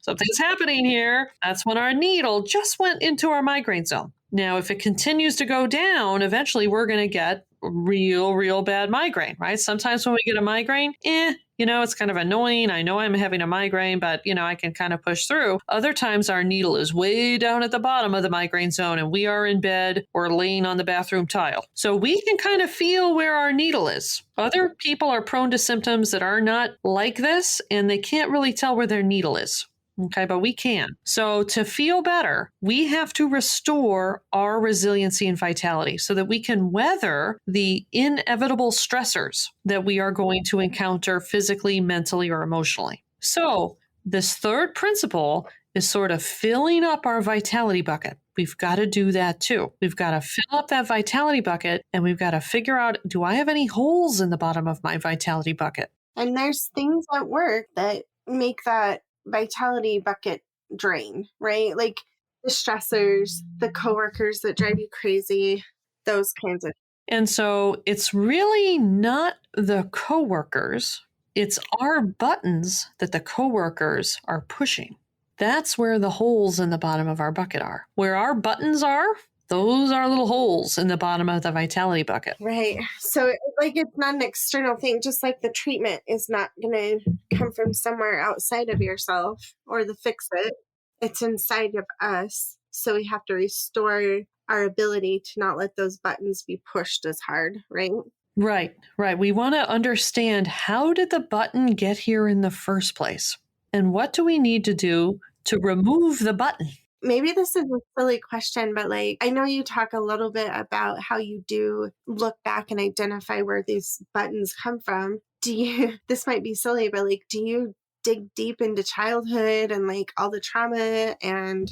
something's happening here. That's when our needle just went into our migraine zone. Now, if it continues to go down, eventually we're going to get real bad migraine, right? Sometimes when we get a migraine, it's kind of annoying. I know I'm having a migraine, but, I can kind of push through. Other times our needle is way down at the bottom of the migraine zone and we are in bed or laying on the bathroom tile. So we can kind of feel where our needle is. Other people are prone to symptoms that are not like this and they can't really tell where their needle is. Okay, but we can. So to feel better, we have to restore our resiliency and vitality so that we can weather the inevitable stressors that we are going to encounter physically, mentally, or emotionally. So this third principle is sort of filling up our vitality bucket. We've got to do that too. We've got to fill up that vitality bucket and we've got to figure out, do I have any holes in the bottom of my vitality bucket? And there's things at work that make that vitality bucket drain, right? Like the stressors, the coworkers that drive you crazy, those kinds of. And so it's really not the coworkers, it's our buttons that the coworkers are pushing. That's where the holes in the bottom of our bucket are. Where our buttons are, those are little holes in the bottom of the vitality bucket. Right. So it's not an external thing, just like the treatment is not going to come from somewhere outside of yourself or the fix it. It's inside of us. So we have to restore our ability to not let those buttons be pushed as hard, right? Right. We want to understand, how did the button get here in the first place? And what do we need to do to remove the button? Maybe this is a silly question, but I know you talk a little bit about how you do look back and identify where these buttons come from. This might be silly, but do you dig deep into childhood and all the trauma and,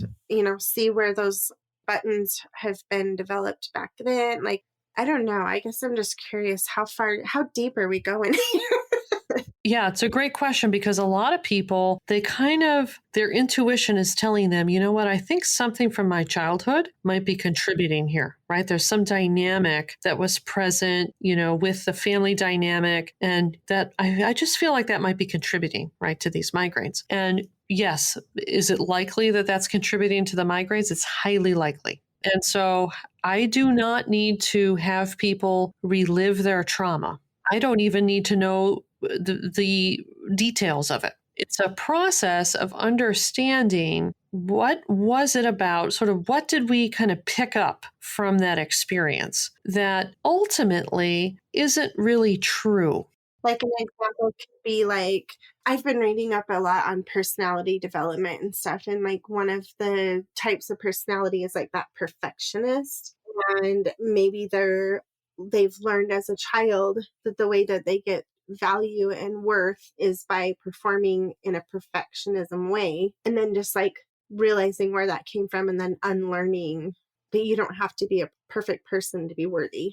see where those buttons have been developed back then? I don't know. I guess I'm just curious, how deep are we going here? Yeah, it's a great question, because a lot of people, their intuition is telling them, you know what, I think something from my childhood might be contributing here, right? There's some dynamic that was present, with the family dynamic, and that I just feel like that might be contributing, right, to these migraines. And yes, is it likely that that's contributing to the migraines? It's highly likely. And so I do not need to have people relive their trauma. I don't even need to know the details of it. It's a process of understanding what was it about, sort of what did we kind of pick up from that experience that ultimately isn't really true. An example could be I've been reading up a lot on personality development and stuff. And one of the types of personality is that perfectionist. And maybe they've learned as a child that the way that they get value and worth is by performing in a perfectionism way. And then just realizing where that came from and then unlearning that you don't have to be a perfect person to be worthy.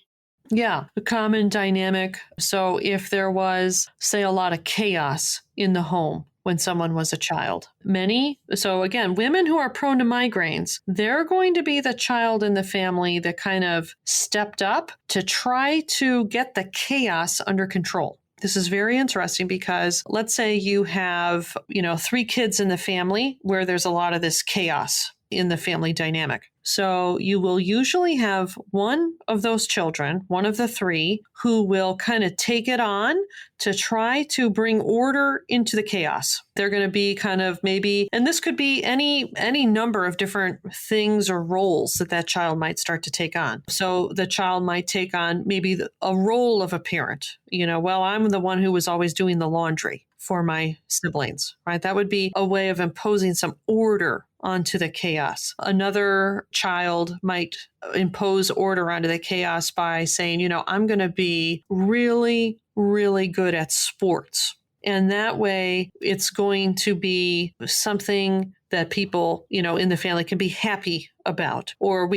Yeah, a common dynamic. So if there was, say, a lot of chaos in the home when someone was a child, so again, women who are prone to migraines, they're going to be the child in the family that kind of stepped up to try to get the chaos under control. This is very interesting because let's say you have, 3 kids in the family where there's a lot of this chaos. in the family dynamic. So you will usually have one of those children, one of the three, who will kind of take it on to try to bring order into the chaos. They're going to be kind of maybe, and this could be any number of different things or roles that child might start to take on. So the child might take on maybe a role of a parent. Well, I'm the one who was always doing the laundry for my siblings, right? That would be a way of imposing some order onto the chaos. Another child might impose order onto the chaos by saying, I'm going to be really, really good at sports. And that way it's going to be something that people, in the family can be happy about, or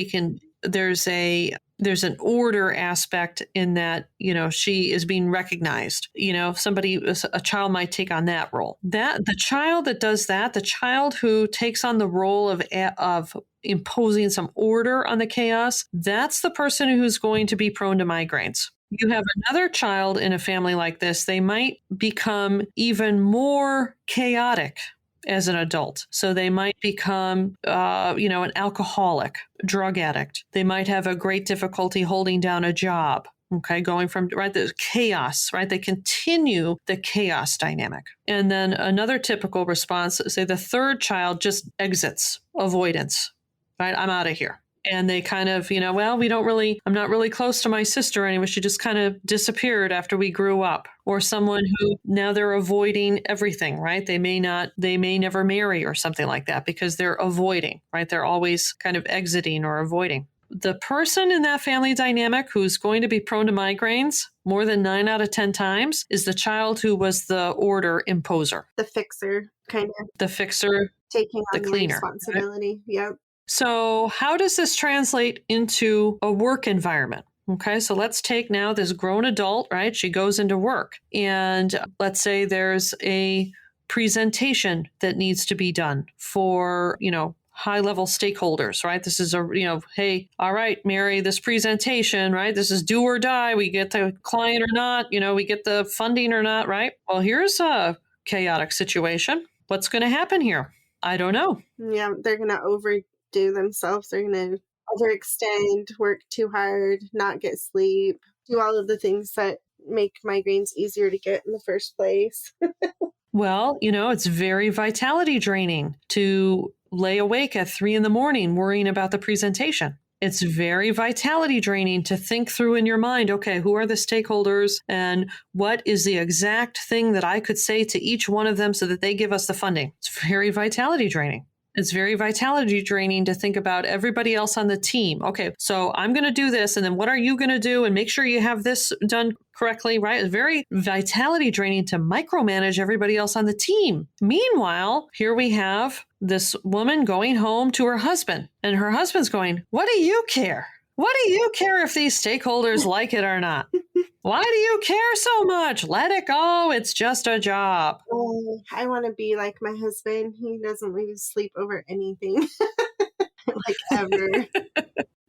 there's an order aspect in that, she is being recognized. A child might take on that role. That the child that does that, the child who takes on the role of imposing some order on the chaos, that's the person who's going to be prone to migraines. You have another child in a family like this, they might become even more chaotic as an adult. So they might become, an alcoholic, drug addict. They might have a great difficulty holding down a job. Okay, going from the chaos, right? They continue the chaos dynamic. And then another typical response, say the third child just exits, avoidance, right? I'm out of here. And they kind of, I'm not really close to my sister anymore. She just kind of disappeared after we grew up. Or someone who now they're avoiding everything, right? They may never marry or something like that because they're avoiding, right? They're always kind of exiting or avoiding. The person in that family dynamic who's going to be prone to migraines more than 9 out of 10 times is the child who was the order imposer. The fixer, kind of. The fixer, taking on the cleaner, responsibility. Right? Yep. So how does this translate into a work environment? Okay, so let's take now this grown adult, right? She goes into work, and let's say there's a presentation that needs to be done for, high-level stakeholders, right? This is hey, all right, Mary, this presentation, right? This is do or die. We get the client or not, we get the funding or not, right? Well, here's a chaotic situation. What's going to happen here? I don't know. Yeah, they're going to overdo themselves. They're going to overextend, work too hard, not get sleep, do all of the things that make migraines easier to get in the first place. Well, it's very vitality draining to lay awake at 3 a.m. worrying about the presentation. It's very vitality draining to think through in your mind, okay, who are the stakeholders and what is the exact thing that I could say to each one of them so that they give us the funding? It's very vitality draining. It's very vitality draining to think about everybody else on the team. Okay, so I'm going to do this, and then what are you going to do? And make sure you have this done correctly, right? It's very vitality draining to micromanage everybody else on the team. Meanwhile, here we have this woman going home to her husband, and her husband's going, what do you care? What do you care if these stakeholders like it or not? Why do you care so much? Let it go. It's just a job. Oh, I want to be like my husband. He doesn't lose sleep over anything, like ever.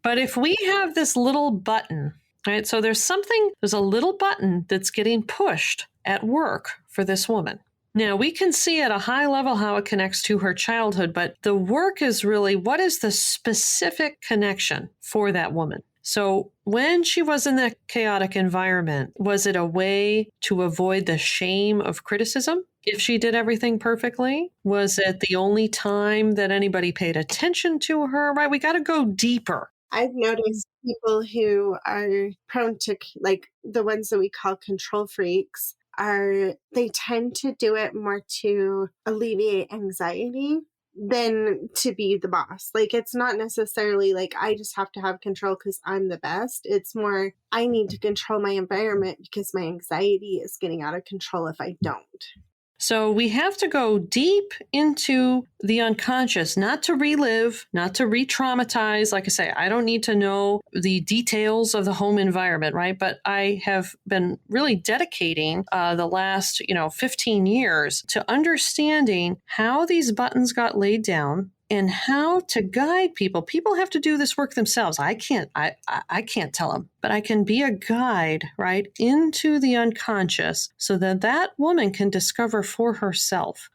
But if we have this little button, right? So there's a little button that's getting pushed at work for this woman. Now, we can see at a high level how it connects to her childhood, but the work is really, what is the specific connection for that woman? So when she was in that chaotic environment, was it a way to avoid the shame of criticism if she did everything perfectly? Was it the only time that anybody paid attention to her? Right? We got to go deeper. I've noticed people who are prone to, like the ones that we call control freaks, they tend to do it more to alleviate anxiety than to be the boss. Like, it's not necessarily like I just have to have control because I'm the best. It's more I need to control my environment because my anxiety is getting out of control if I don't. So we have to go deep into the unconscious, not to relive, not to re-traumatize. Like I say, I don't need to know the details of the home environment, right? But I have been really dedicating the last, 15 years to understanding how these buttons got laid down, and how to guide people. People have to do this work themselves. I can't tell them, but I can be a guide, right, into the unconscious so that that woman can discover for herself,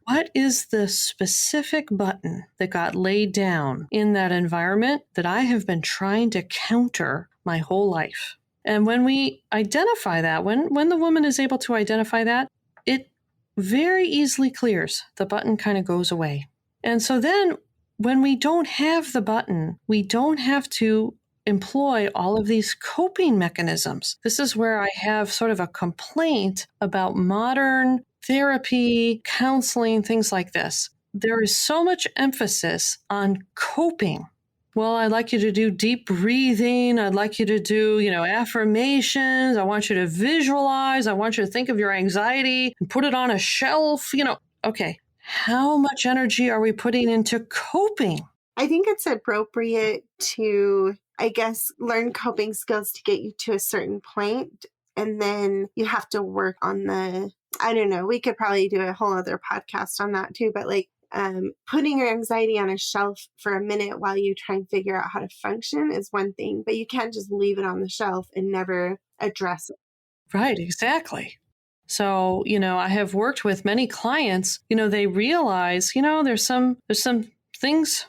what is the specific button that got laid down in that environment that I have been trying to counter my whole life? And when we identify that, when the woman is able to identify that, it very easily clears. The button kind of goes away. And so then when we don't have the button, we don't have to employ all of these coping mechanisms. This is where I have sort of a complaint about modern therapy, counseling, things like this. There is so much emphasis on coping. Well, I'd like you to do deep breathing. I'd like you to do, affirmations. I want you to visualize. I want you to think of your anxiety and put it on a shelf. Okay. How much energy are we putting into coping? I think it's appropriate to, I guess, learn coping skills to get you to a certain point. And then you have to work on I don't know, we could probably do a whole other podcast on that too, but putting your anxiety on a shelf for a minute while you try and figure out how to function is one thing, but you can't just leave it on the shelf and never address it. Right, exactly. So, I have worked with many clients, they realize, there's some things,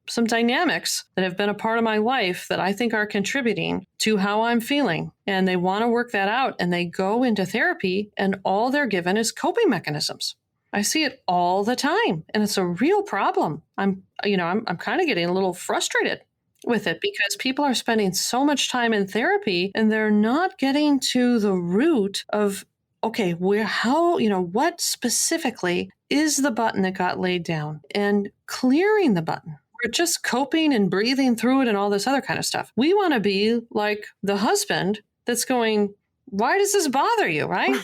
some dynamics that have been a part of my life that I think are contributing to how I'm feeling. And they want to work that out, and they go into therapy, and all they're given is coping mechanisms. I see it all the time, and it's a real problem. I'm kind of getting a little frustrated with it because people are spending so much time in therapy and they're not getting to the root of, okay, what specifically is the button that got laid down, and clearing the button. We're just coping and breathing through it and all this other kind of stuff. We want to be like the husband that's going, why does this bother you, right?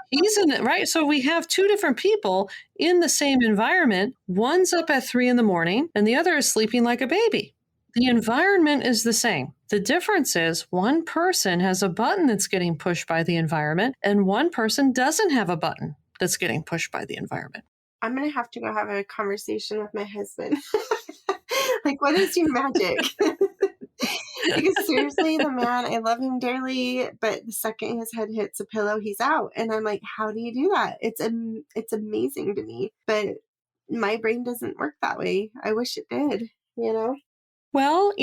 He's in it, right? So we have two different people in the same environment. One's up at 3 a.m. and the other is sleeping like a baby. The environment is the same. The difference is one person has a button that's getting pushed by the environment, and one person doesn't have a button that's getting pushed by the environment. I'm going to have to go have a conversation with my husband. What is your magic? Because seriously, the man, I love him dearly, but the second his head hits a pillow, he's out. And I'm like, how do you do that? It's amazing to me, but my brain doesn't work that way. I wish it did, Well,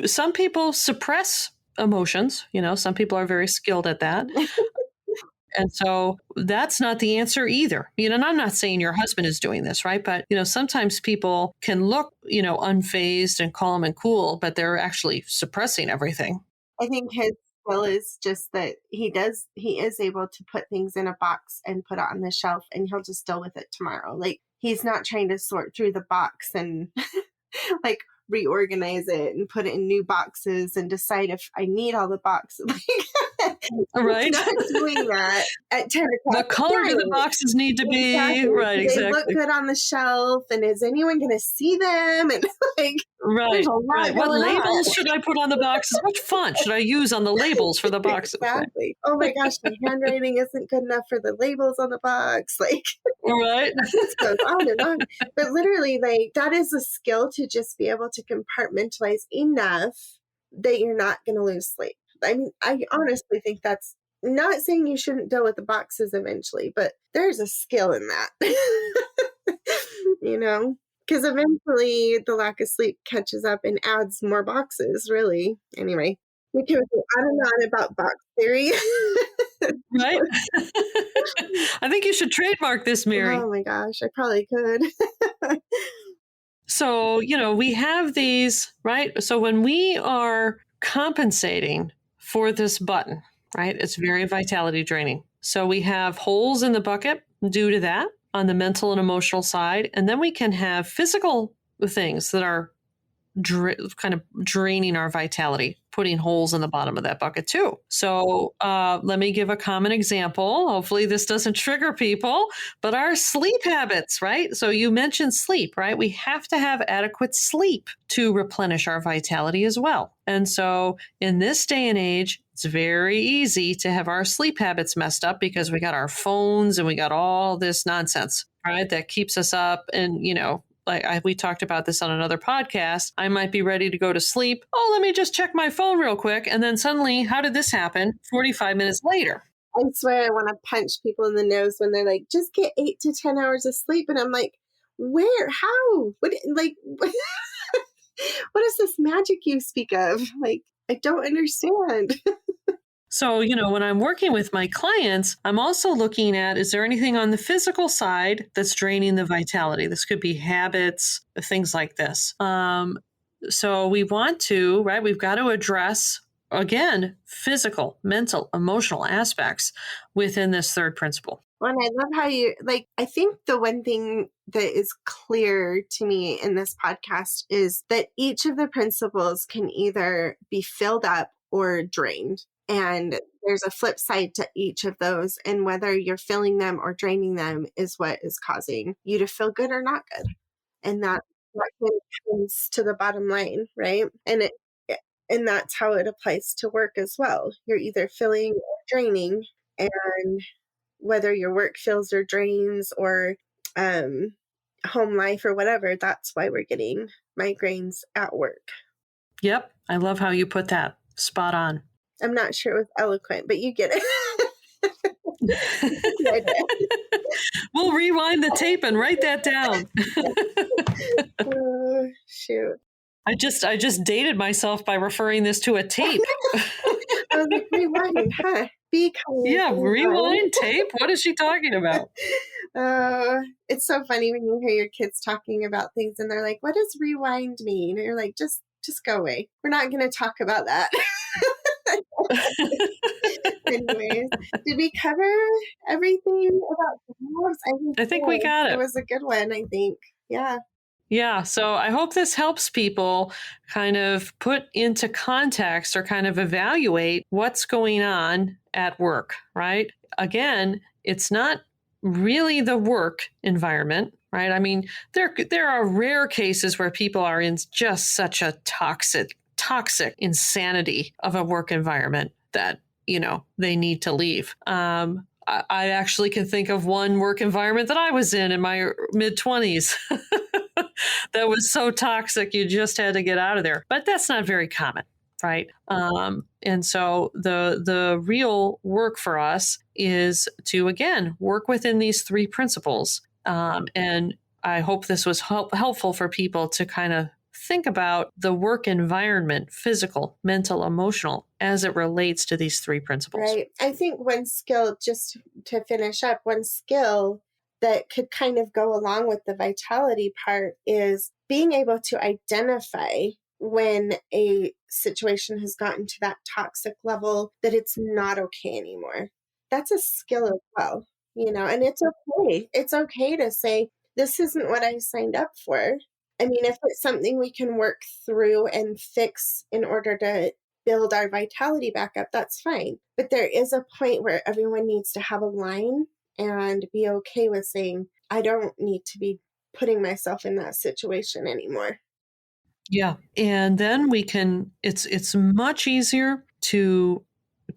some people suppress emotions, some people are very skilled at that. And so that's not the answer either. And I'm not saying your husband is doing this, right? But, sometimes people can look, unfazed and calm and cool, but they're actually suppressing everything. I think his skill is just that he is able to put things in a box and put it on the shelf, and he'll just deal with it tomorrow. He's not trying to sort through the box and reorganize it and put it in new boxes and decide if I need all the boxes. Right. Not doing that at 10 o'clock. What color do the boxes need to be? Exactly. Right, exactly. They look good on the shelf, and is anyone going to see them? And right. What labels should I put on the boxes? What font should I use on the labels for the boxes? Exactly. Oh my gosh, the handwriting isn't good enough for the labels on the box. Right. It goes on and on. But literally, that is a skill to just be able to compartmentalize enough that you're not going to lose sleep. I mean, I honestly think that's not saying you shouldn't deal with the boxes eventually, but there's a skill in that, because eventually the lack of sleep catches up and adds more boxes, really. Anyway, we can go on and on about box theory. Right? I think you should trademark this, Mary. Oh my gosh, I probably could. So, we have these, right? So when we are compensating for this button, right, it's very vitality draining. So we have holes in the bucket due to that on the mental and emotional side. And then we can have physical things that are kind of draining our vitality, putting holes in the bottom of that bucket too. So let me give a common example. Hopefully this doesn't trigger people, but our sleep habits, right? So you mentioned sleep, right? We have to have adequate sleep to replenish our vitality as well. And so in this day and age, it's very easy to have our sleep habits messed up because we got our phones and we got all this nonsense right? That keeps us up. And, we talked about this on another podcast. I might be ready to go to sleep. Oh, let me just check my phone real quick. And then suddenly, how did this happen? 45 minutes later. I swear I want to punch people in the nose when they're like, just get 8 to 10 hours of sleep. And I'm like, where? How? What is this magic you speak of? Like, I don't understand. So, when I'm working with my clients, I'm also looking at, is there anything on the physical side that's draining the vitality? This could be habits, things like this. So we want to, right? We've got to address, again, physical, mental, emotional aspects within this third principle. Well, and I love how I think the one thing that is clear to me in this podcast is that each of the principles can either be filled up or drained. And there's a flip side to each of those. And whether you're filling them or draining them is what is causing you to feel good or not good. And that's what comes to the bottom line, right? And that's how it applies to work as well. You're either filling or draining. And whether your work fills or drains or home life or whatever, that's why we're getting migraines at work. Yep. I love how you put that. Spot on. I'm not sure it was eloquent, but you get it. We'll rewind the tape and write that down. Shoot. I just dated myself by referring this to a tape. I was like, rewind, huh? Be kind. Yeah, rewind tape? What is she talking about? It's so funny when you hear your kids talking about things and they're like, what does rewind mean? And you're like, just go away. We're not going to talk about that. Anyways, did we cover everything about dogs? I think we got it. It was a good one, I think. Yeah. Yeah. So I hope this helps people kind of put into context or kind of evaluate what's going on at work, right? Again, it's not really the work environment, right? I mean, there are rare cases where people are in just such a toxic insanity of a work environment that, they need to leave. I actually can think of one work environment that I was in my mid-20s that was so toxic you just had to get out of there. But that's not very common, right? And so the real work for us is to, again, work within these three principles. And I hope this was helpful for people to kind of think about the work environment, physical, mental, emotional, as it relates to these three principles. Right. I think one skill, just to finish up, one skill that could kind of go along with the vitality part is being able to identify when a situation has gotten to that toxic level that it's not okay anymore. That's a skill as well, and it's okay. It's okay to say, this isn't what I signed up for. I mean, if it's something we can work through and fix in order to build our vitality back up, that's fine. But there is a point where everyone needs to have a line and be okay with saying, I don't need to be putting myself in that situation anymore. Yeah. And then it's much easier to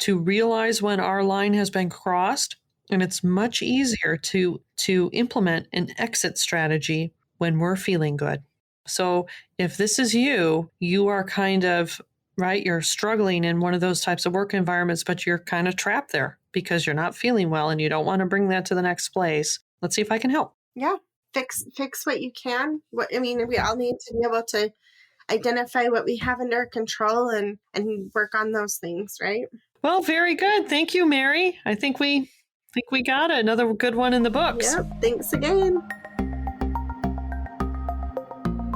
realize when our line has been crossed, and it's much easier to implement an exit strategy when we're feeling good. So if this is you are kind of, right, you're struggling in one of those types of work environments, but you're kind of trapped there because you're not feeling well and you don't want to bring that to the next place. Let's see if I can help. Yeah. Fix what you can. We all need to be able to identify what we have under control and work on those things, right? Well, very good. Thank you, Mary. I think we got another good one in the books. Yep. Thanks again.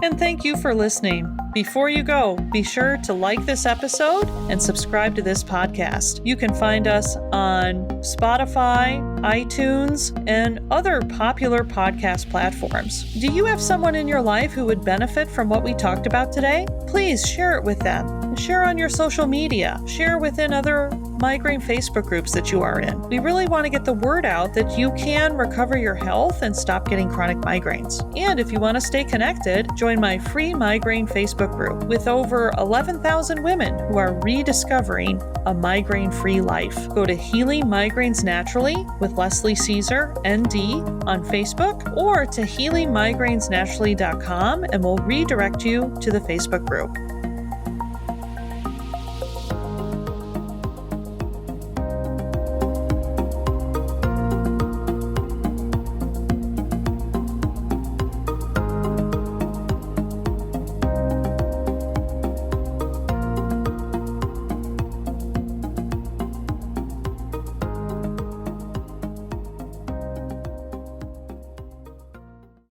And thank you for listening. Before you go, be sure to like this episode and subscribe to this podcast. You can find us on Spotify, iTunes, and other popular podcast platforms. Do you have someone in your life who would benefit from what we talked about today? Please share it with them. Share on your social media. Share within other migraine Facebook groups that you are in. We really want to get the word out that you can recover your health and stop getting chronic migraines. And if you want to stay connected, join my free migraine Facebook group with over 11,000 women who are rediscovering a migraine-free life. Go to Healing Migraines Naturally with Leslie Caesar, ND, on Facebook, or to healingmigrainesnaturally.com, and we'll redirect you to the Facebook group.